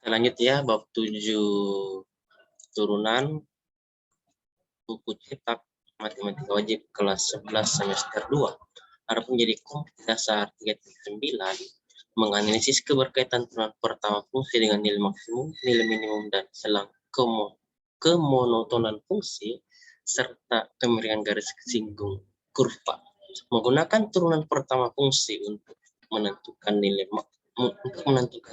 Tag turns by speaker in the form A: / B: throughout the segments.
A: Kita lanjut ya, bab 7 turunan buku cetak matematika wajib kelas 11 semester 2. Harap menjadi kompetensi dasar 3.9 menganalisis keberkaitan turunan pertama fungsi dengan nilai maksimum, nilai minimum, dan selang kemonotonan fungsi serta kemiringan garis singgung kurva. Menggunakan turunan pertama fungsi untuk menentukan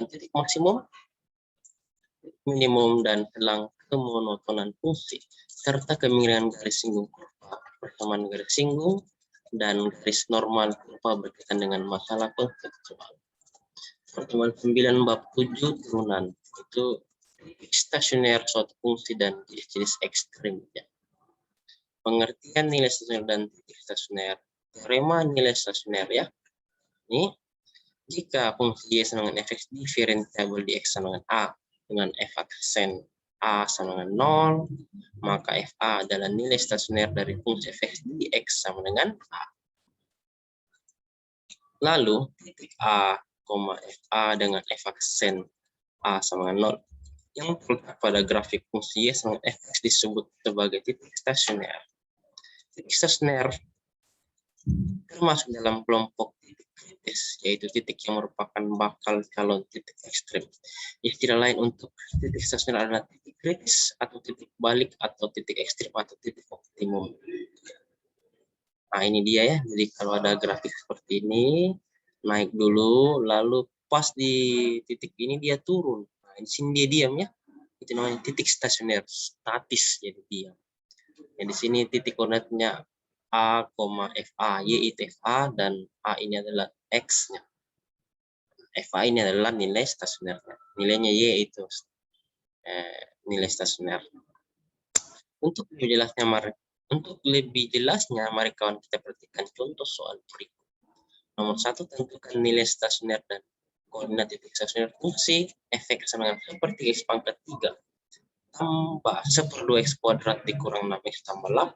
A: titik maksimum, minimum, dan selang kemonotonan fungsi serta kemiringan garis singgung kurva, persamaan garis singgung, dan garis normal kurva berkaitan dengan masalah konseptual. Pertemuan 9 bab 7 turunan itu titik stasioner suatu fungsi dan jenis-jenis ekstrimnya. Pengertian nilai stasioner dan titik stasioner. Teorema nilai stasioner ya. Ini jika fungsi y sama dengan fx diferensiabel di x sama dengan a dengan f aksen a sama dengan 0, maka fa adalah nilai stasioner dari fungsi fx di x sama dengan a. Lalu titik a, fa dengan f aksen a sama dengan 0 yang terletak pada grafik fungsi y sama dengan fx disebut sebagai titik stasioner. Titik stasioner termasuk dalam kelompok titik kritis, yaitu titik yang merupakan bakal calon titik ekstrim. Istilah lain untuk titik stasioner adalah titik kritis atau titik balik atau titik ekstrim atau titik optimum. Nah ini dia ya, jadi kalau ada grafik seperti ini, naik dulu, lalu pas di titik ini dia turun. Nah di sini dia diam ya, itu namanya titik stasioner, statis jadi diam. Nah, di sini titik koordinatnya a, fa, y itu fa, dan a ini adalah x-nya. Fa ini adalah nilai stasionernya, nilainya y itu nilai stasioner. Untuk lebih jelasnya, mari kawan kita perhatikan contoh soal berikut. Nomor 1, tentukan nilai stasioner dan koordinat titik stasioner fungsi fx sama dengan seperti x pangkat 3 tambah 1/2 x kuadrat dikurang 6x tambah 8.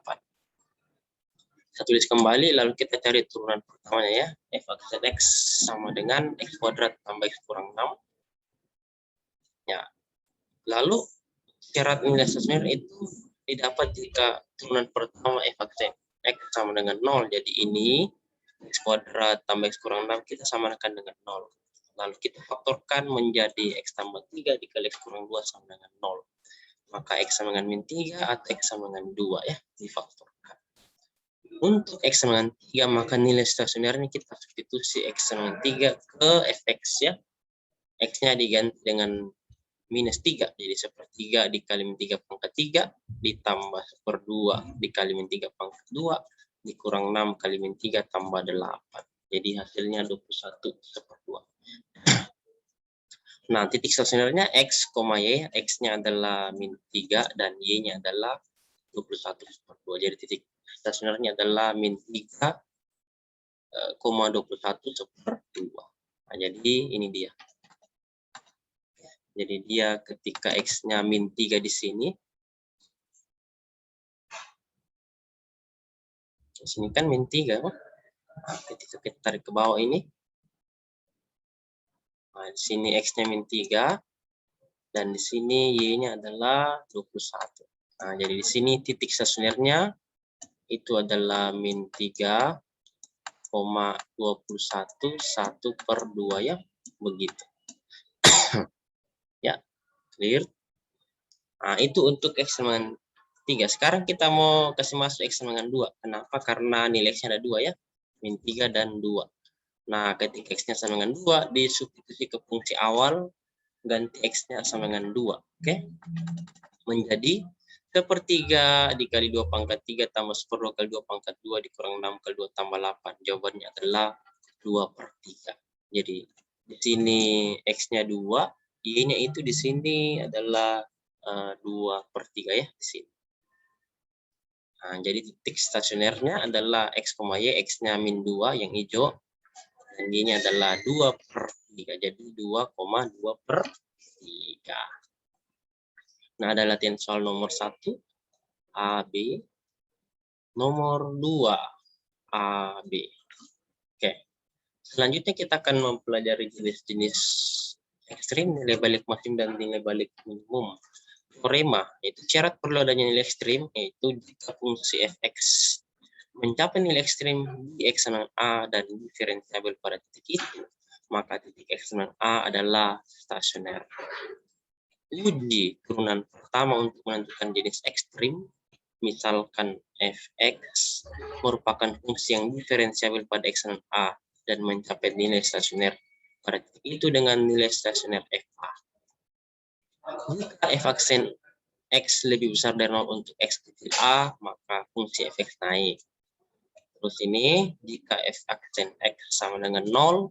A: Kita tulis kembali, lalu kita cari turunan pertamanya ya. F aksen x sama dengan x kuadrat tambah x kurang 6. Ya. Lalu syarat nilai stasioner itu didapat jika turunan pertama f aksen x sama dengan 0. Jadi ini x kuadrat tambah x kurang 6 kita samakan dengan 0. Lalu kita faktorkan menjadi x tambah 3 dikali x kurang 2 sama dengan 0. Maka x sama dengan min 3 atau x sama dengan 2 ya, difaktorkan. Untuk x sama dengan 3, maka nilai stasionernya kita substitusi x sama dengan 3 ke fx ya. X-nya diganti dengan minus 3, jadi 1/3 dikali min 3 pangkat 3 ditambah 1/2 dikali min 3 pangkat 2 dikurang 6 kali min 3 tambah 8. Jadi hasilnya 21/2. Nah, titik stasionernya x, y, x-nya adalah min 3 dan y-nya adalah 21/2. Jadi titik stasionernya adalah min 3,21/2. Nah, jadi ini dia. Jadi dia ketika x-nya min 3 di sini. Di sini kan min 3. Nah, ketika kita tarik ke bawah ini. Nah, di sini x-nya min 3 dan di sini y-nya adalah 21. Nah, jadi di sini titik stasionernya itu adalah min 3,21 1/2 ya, begitu. Ya, clear. Nah, itu untuk x sama dengan 3. Sekarang kita mau kasih masuk x sama dengan 2. Kenapa? Karena nilai x-nya ada 2 ya, min 3 dan 2. Nah, ketika x-nya sama dengan 2, disubstitusi ke fungsi awal, ganti x-nya sama dengan 2. Oke? Menjadi 1/3 dikali 2 pangkat 3 tambah 1/2 kali 2 pangkat 2 dikurang 6 kali 2 tambah 8. Jawabannya adalah 2/3. Jadi di sini x-nya 2, y-nya itu di sini adalah 2/3 ya di sini. Nah, jadi titik stasionernya adalah x, y, x-nya min 2 yang hijau dan y-nya adalah 2/3. Jadi 2,2/3. Nah, ada latihan soal nomor 1 A, B, nomor 2 A, B. Oke. Selanjutnya kita akan mempelajari jenis-jenis ekstrim, nilai balik maksimum, dan nilai balik minimum. Teorema, itu syarat perlu adanya nilai ekstrim, yaitu jika fungsi fx mencapai nilai ekstrim di x sama a dan diferensiabel pada titik itu, maka titik x sama a adalah stasioner. Uji turunan pertama untuk menentukan jenis ekstrim, misalkan fx merupakan fungsi yang diferensiabel pada x dan a dan mencapai nilai stasioner pada titik itu dengan nilai stasioner fa. Jika f aksen x lebih besar dari 0 untuk x kecil a, maka fungsi fx naik. Terus ini, jika f aksen x sama dengan 0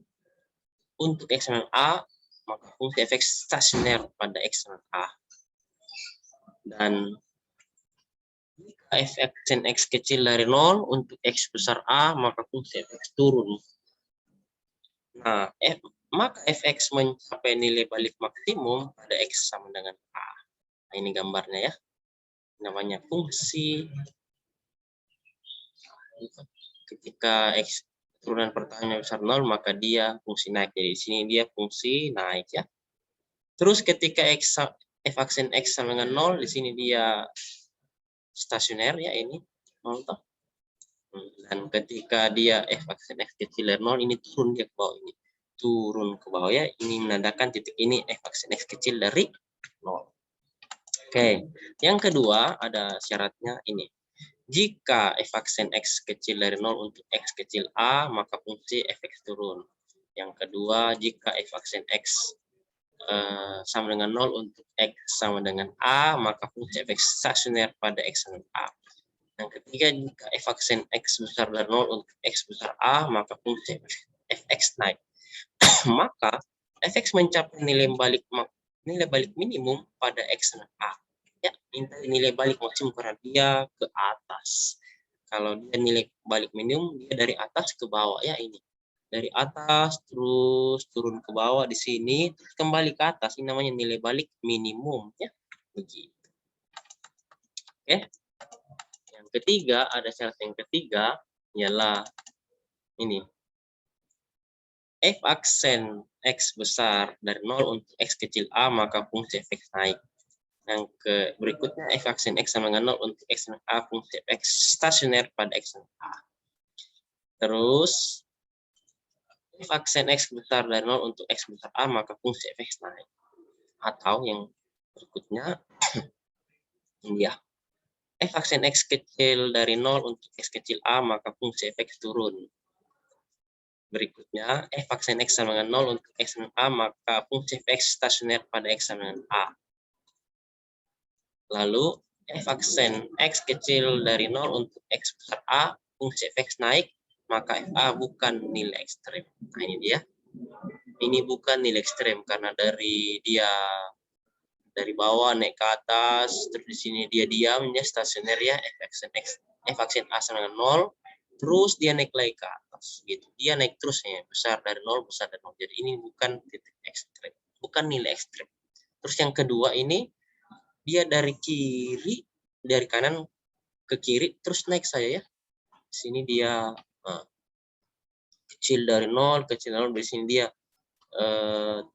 A: untuk x dan a, maka fungsi fx stasioner pada x dan a. Dan jika f aksen x kecil dari 0 untuk x besar a, maka fungsi fx turun. Nah, maka fx mencapai nilai balik maksimum pada x sama dengan a. Nah, ini gambarnya ya. Namanya fungsi. Ketika x turunan pertamanya besar 0, maka dia fungsi naik. Jadi di sini dia fungsi naik ya. Terus ketika f aksen x sama dengan 0, di sini dia stasioner ya, ini 0 toh. Dan ketika dia f aksen x kecil dari 0, ini turun dia ke bawah ini. Turun ke bawah ya, ini menandakan titik ini f aksen x kecil dari 0. Oke, yang kedua ada syaratnya ini. Jika f aksen x kecil dari 0 untuk x kecil a, maka fungsi fx turun. Yang kedua, jika f aksen x sama dengan 0 untuk x sama dengan a, maka fungsi fx stasioner pada x sama a. Yang ketiga, jika f aksen x besar dari 0 untuk x besar a, maka fungsi fx naik. Maka fx mencapai nilai balik minimum pada x dan a. Ya, nilai balik maksimum karena dia ke atas. Kalau dia nilai balik minimum, dia dari atas ke bawah ya, ini. Dari atas terus turun ke bawah di sini, terus kembali ke atas. Ini namanya nilai balik minimum ya. Begitu. Oke. Yang ketiga, ada syarat yang ketiga ialah ini. F aksen x besar dari 0 untuk x kecil a, maka fungsi fx naik. Yang berikutnya, f aksen x sama dengan 0 untuk x dan a, fungsi fx stasioner pada x dan a. Terus, f aksen x besar dari 0 untuk x besar a, maka fungsi fx naik. Atau yang berikutnya, ya, f aksen x kecil dari 0 untuk x kecil a, maka fungsi fx turun. Berikutnya, f aksen x sama dengan 0 untuk x dan a, maka fungsi fx stasioner pada x sama dengan a. Lalu, f aksen x kecil dari 0 untuk x besar a, fungsi fx naik, maka fa bukan nilai ekstrem. Nah, ini dia. Ini bukan nilai ekstrem karena dari bawah naik ke atas, terus di sini dia diam, dia stasioner ya, f aksen a sama dengan 0, terus dia naik lagi ke atas gitu. Dia naik terus ya, besar dari 0, besar dari 0. Jadi ini bukan titik ekstrem, bukan nilai ekstrem. Terus yang kedua ini dia dari kanan ke kiri terus naik saya ya. Di sini dia kecil dari 0, kecil dari 0, di sini dia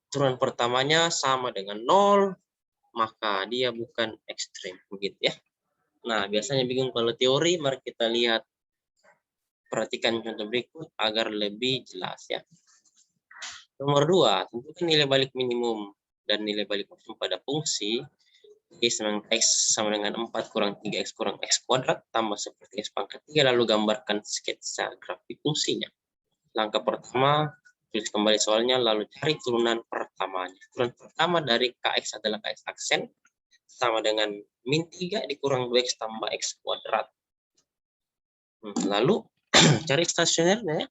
A: turunan pertamanya sama dengan 0, maka dia bukan ekstrem begitu ya. Nah, biasanya bingung kalau teori, mari kita lihat, perhatikan contoh berikut agar lebih jelas ya. Nomor 2, tentukan nilai balik minimum dan nilai balik maksimum pada fungsi x sama dengan 4 kurang 3x kurang x kuadrat tambah seperti x pangkat 3, lalu gambarkan sketsa grafik fungsinya. Langkah pertama, tulis kembali soalnya, lalu cari turunan pertamanya. Turunan pertama dari kx adalah kx aksen, sama dengan min 3 dikurang 2x tambah x kuadrat. Lalu cari stasionernya ya.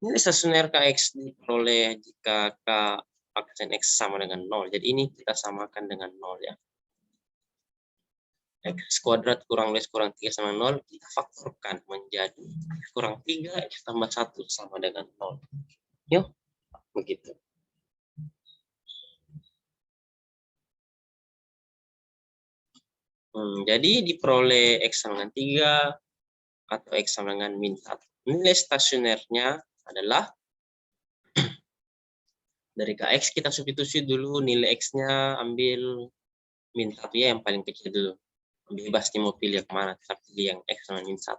A: Nilai stasioner kx diperoleh jika k aksen x sama dengan 0. Jadi ini kita samakan dengan 0 ya. X kuadrat kurang 2x kurang 3 sama 0, kita faktorkan menjadi x kurang 3, x tambah 1 sama dengan 0. Yuk, begitu. Jadi diperoleh x sama dengan 3 atau x sama dengan min 1. Nilai stasionernya adalah Dari KX kita substitusi dulu nilai X-nya ambil min 1 ya, yang paling kecil dulu. Bebas nih mau pilih yang mana, tapi pilih yang X sama min 1.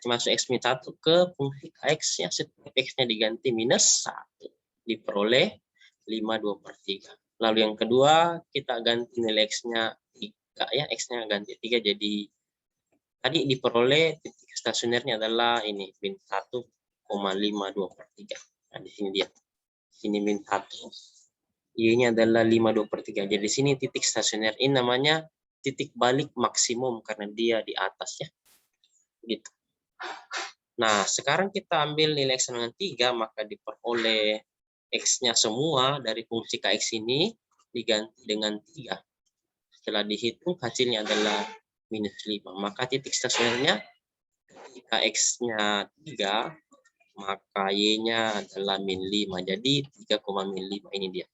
A: Masuk X min 1 ke fungsi KX-nya, setiap X-nya diganti minus 1. Diperoleh 5/2/3. Lalu yang kedua, kita ganti nilai X-nya 3 ya, X-nya ganti 3 jadi tadi diperoleh titik stasionernya adalah ini min 1,52/3. Nah, di sini dia. Sini min 1. Y-nya adalah 5/2/3. Jadi di sini titik stasioner ini namanya titik balik maksimum karena dia di atas ya. Gitu. Nah, sekarang kita ambil nilai X dengan 3, maka diperoleh X-nya semua dari fungsi KX ini diganti dengan 3. Setelah dihitung hasilnya adalah minus 5. Maka titik stasionernya ketika X-nya 3, maka Y-nya adalah min 5. Jadi 3,5 ini dia.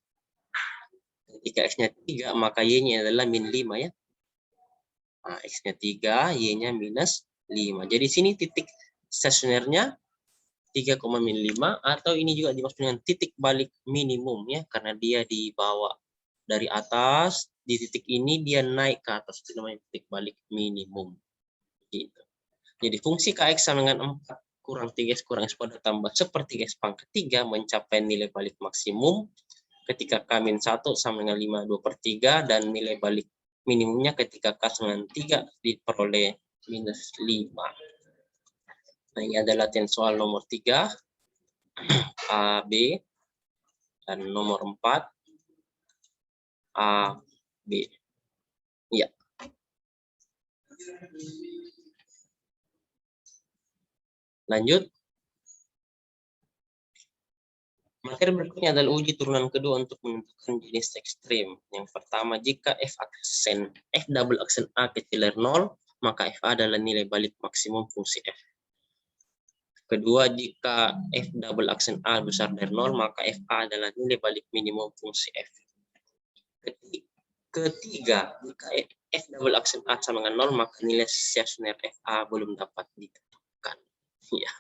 A: Ketika X-nya 3, maka Y-nya adalah min 5 ya. Nah, X-nya 3, Y-nya minus 5. Jadi sini titik stasionernya 3,5 atau ini juga dimaksud dengan titik balik minimum ya, karena dia di bawah dari atas, di titik ini dia naik ke atas, itu namanya titik balik minimum. Gitu. Jadi fungsi KX sama dengan 4 kurang 3X kurang X kuadrat tambah sepertiga X pangkat 3 mencapai nilai balik maksimum ketika K-1 sama dengan 5/2/3 dan nilai balik minimumnya ketika K sama dengan 3 diperoleh minus 5. Nah, ini adalah latihan soal nomor 3, A, B, dan nomor 4, A, B. Ya. Lanjut. Materi berikutnya adalah uji turunan kedua untuk menentukan jenis ekstrim. Yang pertama, jika F double aksen A kecil dari 0, maka FA adalah nilai balik maksimum fungsi F. Kedua, jika F double aksen A besar dari 0, maka FA adalah nilai balik minimum fungsi F. Ketiga, jika F double aksen A sama dengan 0, maka nilai stasioner FA belum dapat ditentukan. Ya.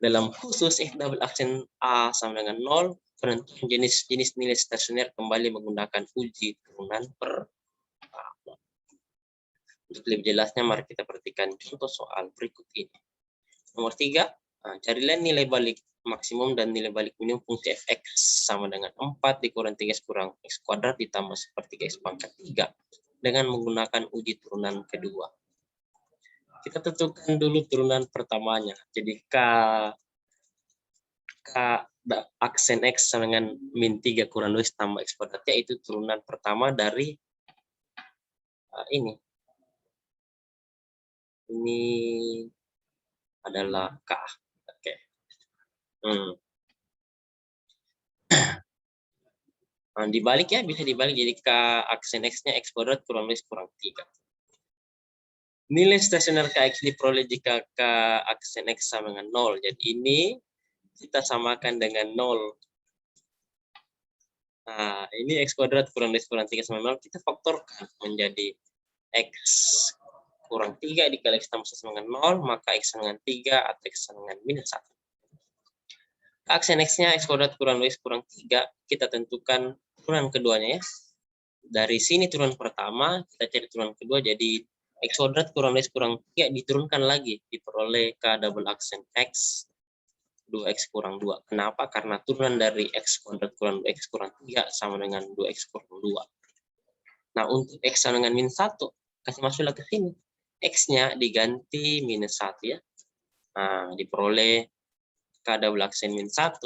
A: Dalam khusus F double aksen A sama dengan 0, penentuan jenis nilai stasioner kembali menggunakan uji turunan pertama. Untuk lebih jelasnya, mari kita perhatikan contoh soal berikut ini. Nomor 3, carilah nilai balik maksimum dan nilai balik minimum fungsi fx sama dengan 4 dikurang 3x kurang x kuadrat ditambah sepertiga x pangkat 3 dengan menggunakan uji turunan kedua. Kita tentukan dulu turunan pertamanya. Jadi K aksen X sama dengan min 3 kurang 2 tambah X kuadratnya itu turunan pertama dari ini. Ini adalah K. Oke. Nah, dibalik ya, bisa dibalik jadi K aksen X-nya X kuadrat kurang 2 kurang 3. Nilai stasioner KX diperoleh jika K aksen X sama dengan 0. Jadi ini kita samakan dengan 0. Nah, ini X kuadrat kurang 2 kurang 3 sama 0. Kita faktorkan menjadi X kurang 3 dikali X tambah 1 sama dengan 0, maka X sama dengan 3 atau X sama dengan minus 1. Aksen X-nya X kuadrat kurang 2 kurang 3, kita tentukan turunan keduanya ya. Dari sini turunan pertama, kita cari turunan kedua, jadi X kuadrat kurang 2 kurang 3 diturunkan lagi, diperoleh K double aksen X 2X kurang 2. Kenapa? Karena turunan dari X kuadrat kurang 2X kurang 3 sama dengan 2X kurang 2. Nah, untuk X sama dengan min 1, kasih masuklah ke sini. X-nya diganti minus 1 ya. Nah, diperoleh K double aksen min 1.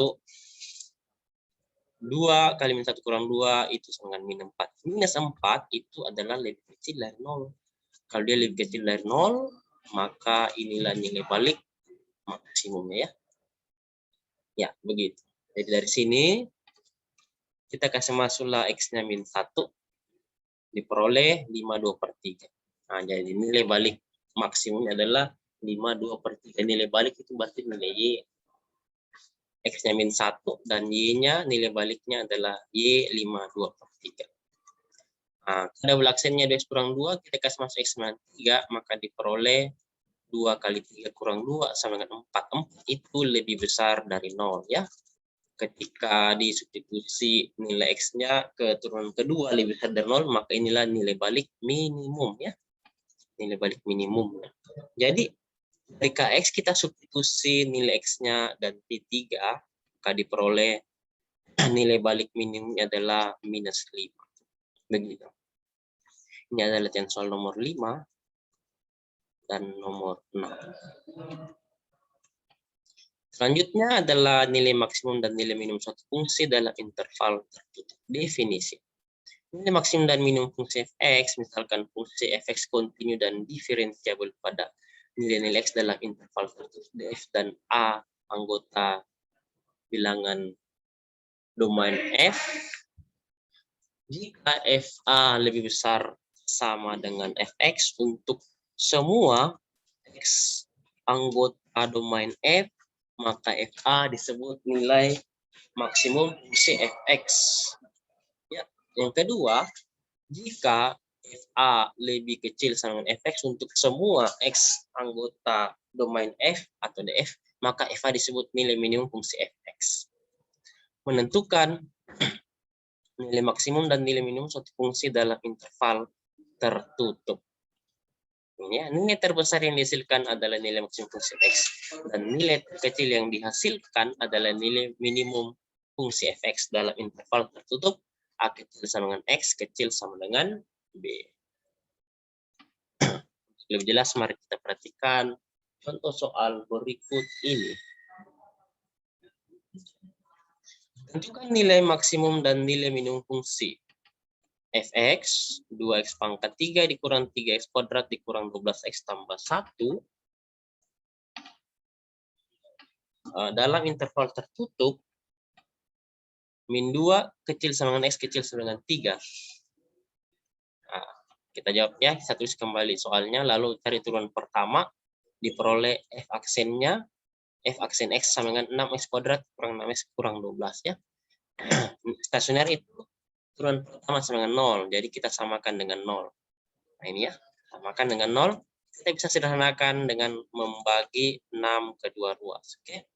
A: 2 kali min 1 kurang 2 itu sama dengan min 4. Minus 4 itu adalah lebih kecil dari 0. Kalau dia lebih kecil dari 0, maka inilah nilai balik maksimumnya ya. Ya, begitu. Jadi dari sini kita kasih masuklah X-nya min 1. Diperoleh 5/2/3. Nah, jadi nilai balik maksimumnya adalah 5/2/3. Nilai balik itu berarti nilai Y. X-nya min 1 dan Y-nya nilai baliknya adalah Y 5/2/3. Nah, double aksennya 2 kurang 2, kita kasih masuk X dengan 3, maka diperoleh 2 kali 3 kurang 2 sama dengan 4. 4 itu lebih besar dari 0 ya. ketika disubstitusi nilai X-nya ke turunan kedua lebih besar dari 0, maka inilah nilai balik minimum ya. Nilai balik minimum. Jadi dari KX kita substitusi nilai X-nya dan T3, maka diperoleh nilai balik minimumnya adalah -5. Begitu. Ini adalah latihan soal nomor 5 dan nomor 6. Selanjutnya adalah nilai maksimum dan nilai minimum suatu fungsi dalam interval tertutup. Definisi. Nilai maksimum dan minimum fungsi f(x), misalkan fungsi f(x) kontinu dan diferensiabel pada nilai-nilai x dalam interval tertutup df dan a anggota bilangan domain f. Jika fa lebih besar sama dengan fx untuk semua x anggota domain f, maka fa disebut nilai maksimum fungsi fx. Ya. Yang kedua, jika fa lebih kecil sama dengan fx untuk semua x anggota domain f atau df, maka fa disebut nilai minimum fungsi fx. Menentukan nilai maksimum dan nilai minimum suatu fungsi dalam interval tertutup. Ya, nilai terbesar yang dihasilkan adalah nilai maksimum fungsi x, dan nilai terkecil yang dihasilkan adalah nilai minimum fungsi fx dalam interval tertutup. A kecil sama dengan x, kecil sama dengan b. Lebih jelas, mari kita perhatikan contoh soal berikut ini. Tentukan nilai maksimum dan nilai minimum fungsi fx, 2x pangkat 3 dikurang 3x kuadrat dikurang 12x tambah 1 dalam interval tertutup min 2 kecil sama dengan x kecil sama dengan 3. Nah, kita jawab ya, kita tulis kembali soalnya, lalu cari turunan pertama, diperoleh f aksennya, f aksen x sama dengan 6x kuadrat kurang 6x kurang 12 ya. Stasioner itu turunan pertama sama dengan 0, jadi kita samakan dengan 0. Nah ini ya, samakan dengan 0, kita bisa sederhanakan dengan membagi 6 ke 2 ruas. Oke.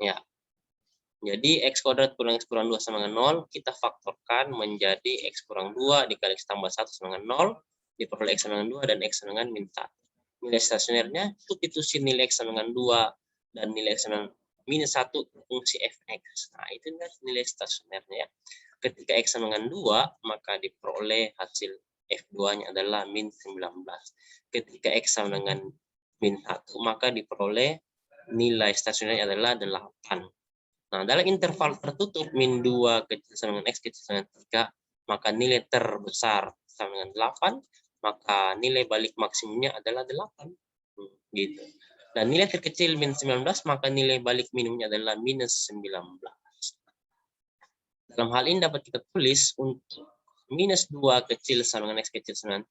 A: Ya, jadi x kuadrat kurang x kurang 2 sama dengan 0, kita faktorkan menjadi x kurang 2 dikali x tambah 1 sama dengan 0, diperoleh x sama dengan 2 dan x sama dengan min 1. Nilai stasionernya, substitusi nilai x sama dengan 2 dan nilai x sama dengan minus 1 fungsi fx. Nah, itu nilai stasionernya ya. Ketika x sama dengan 2, maka diperoleh hasil f2-nya adalah min 19. Ketika x sama dengan min 1, maka diperoleh nilai stasionernya adalah 8. Nah, dalam interval tertutup min 2 kecil sama dengan x kecil sama dengan 3, maka nilai terbesar sama dengan 8, maka nilai balik maksimumnya adalah 8. Gitu. Dan nilai terkecil min 19, maka nilai balik minimumnya adalah minus 19. Dalam hal ini dapat kita tulis untuk minus 2 kecil sama dengan x kecil sama dengan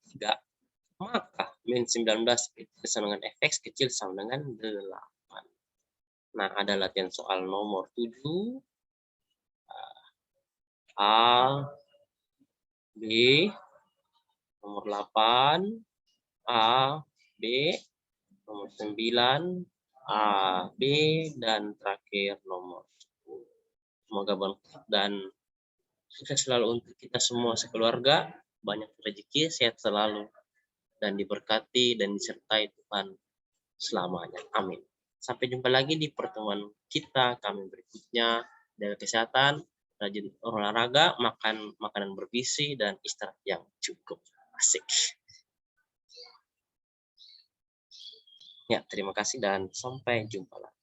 A: 3, maka min 19 kecil sama dengan fx kecil sama dengan 8. Nah, ada latihan soal nomor 7. A, B, nomor 8, A, B, nomor 9, A, B, dan terakhir nomor 10. Semoga berkah dan sukses selalu untuk kita semua sekeluarga, banyak rezeki, sehat selalu, dan diberkati dan disertai Tuhan selamanya. Amin. Sampai jumpa lagi di pertemuan kita kami berikutnya. Jaga kesehatan, rajin olahraga, makan makanan bergizi, dan istirahat yang cukup. Asik. Ya, terima kasih dan sampai jumpa lagi.